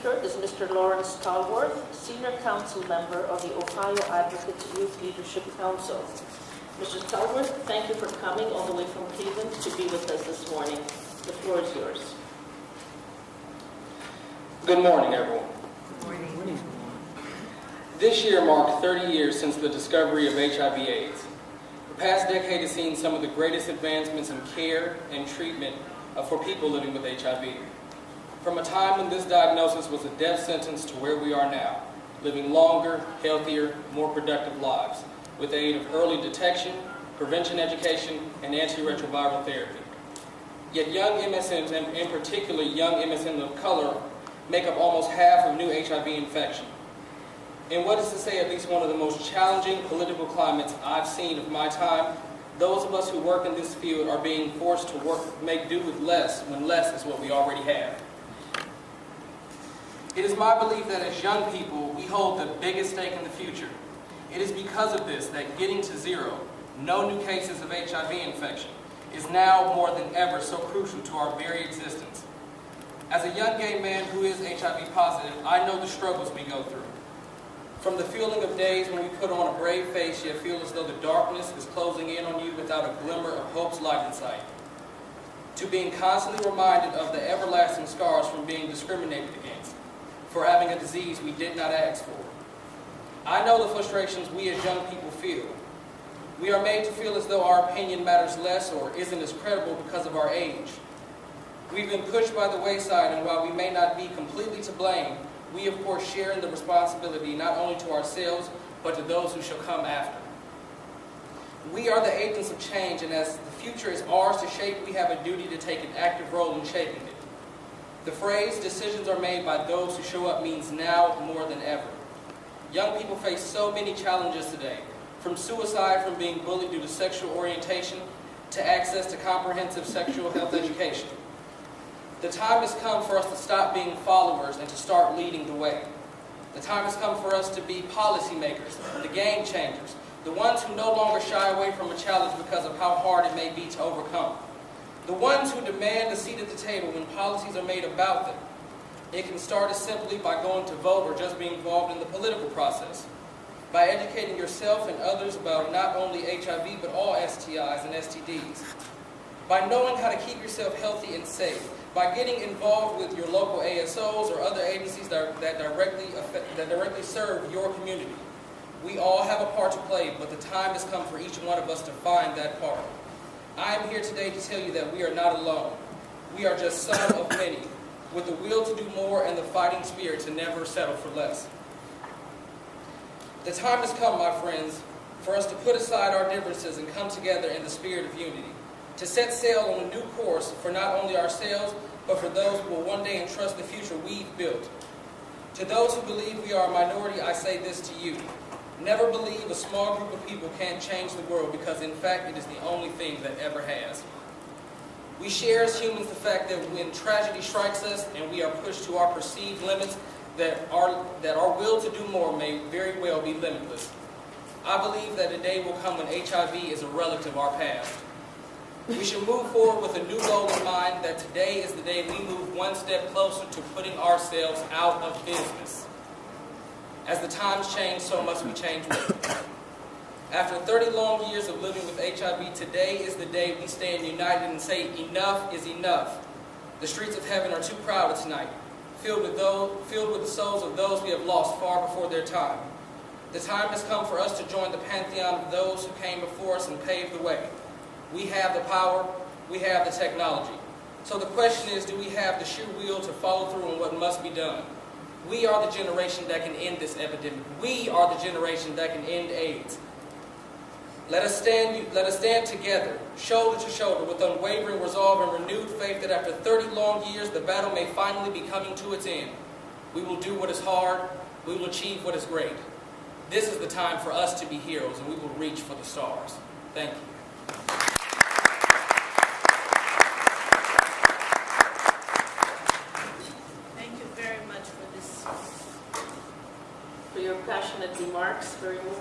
speaker is Mr. Lawrence Stallworth, Senior Council Member of the Ohio Advocates Youth Leadership Council. Mr. Stallworth, thank you for coming all the way from Cleveland to be with us this morning. The floor is yours. Good morning, everyone. Good morning. This year marked 30 years since the discovery of HIV/AIDS. The past decade has seen some of the greatest advancements in care and treatment for people living with HIV. From a time when this diagnosis was a death sentence to where we are now, living longer, healthier, more productive lives with the aid of early detection, prevention education, and antiretroviral therapy. Yet young MSMs, and in particular young MSMs of color, make up almost half of new HIV infection. In what is to say at least one of the most challenging political climates I've seen of my time, those of us who work in this field are being forced to make do with less when less is what we already have. It is my belief that as young people, we hold the biggest stake in the future. It is because of this that getting to zero, no new cases of HIV infection, is now more than ever so crucial to our very existence. As a young gay man who is HIV positive, I know the struggles we go through. From the feeling of days when we put on a brave face yet feel as though the darkness is closing in on you without a glimmer of hope's light in sight, to being constantly reminded of the everlasting scars from being discriminated against, for having a disease we did not ask for. I know the frustrations we as young people feel. We are made to feel as though our opinion matters less or isn't as credible because of our age. We've been pushed by the wayside, and while we may not be completely to blame, we of course share in the responsibility not only to ourselves, but to those who shall come after. We are the agents of change, and as the future is ours to shape, we have a duty to take an active role in shaping it. The phrase, "decisions are made by those who show up," means now more than ever. Young people face so many challenges today, from suicide from being bullied due to sexual orientation to access to comprehensive sexual health education. The time has come for us to stop being followers and to start leading the way. The time has come for us to be policymakers, the game changers, the ones who no longer shy away from a challenge because of how hard it may be to overcome. The ones who demand a seat at the table when policies are made about them. It can start as simply by going to vote or just being involved in the political process. By educating yourself and others about not only HIV but all STIs and STDs. By knowing how to keep yourself healthy and safe. By getting involved with your local ASOs or other agencies that directly serve your community. We all have a part to play, but the time has come for each one of us to find that part. I am here today to tell you that we are not alone. We are just some of many, with the will to do more and the fighting spirit to never settle for less. The time has come, my friends, for us to put aside our differences and come together in the spirit of unity, to set sail on a new course for not only ourselves, but for those who will one day entrust the future we've built. To those who believe we are a minority, I say this to you. Never believe a small group of people can't change the world, because in fact it is the only thing that ever has. We share as humans the fact that when tragedy strikes us and we are pushed to our perceived limits, that our will to do more may very well be limitless. I believe that a day will come when HIV is a relic of our past. We should move forward with a new goal in mind, that today is the day we move one step closer to putting ourselves out of business. As the times change, so must we change with them. After 30 long years of living with HIV, today is the day we stand united and say, enough is enough. The streets of heaven are too crowded tonight, filled with the souls of those we have lost far before their time. The time has come for us to join the pantheon of those who came before us and paved the way. We have the power, we have the technology. So the question is, do we have the sheer will to follow through on what must be done? We are the generation that can end this epidemic. We are the generation that can end AIDS. Let us stand together, shoulder to shoulder, with unwavering resolve and renewed faith that after 30 long years, the battle may finally be coming to its end. We will do what is hard. We will achieve what is great. This is the time for us to be heroes, and we will reach for the stars. Thank you. For your passionate remarks, very moving.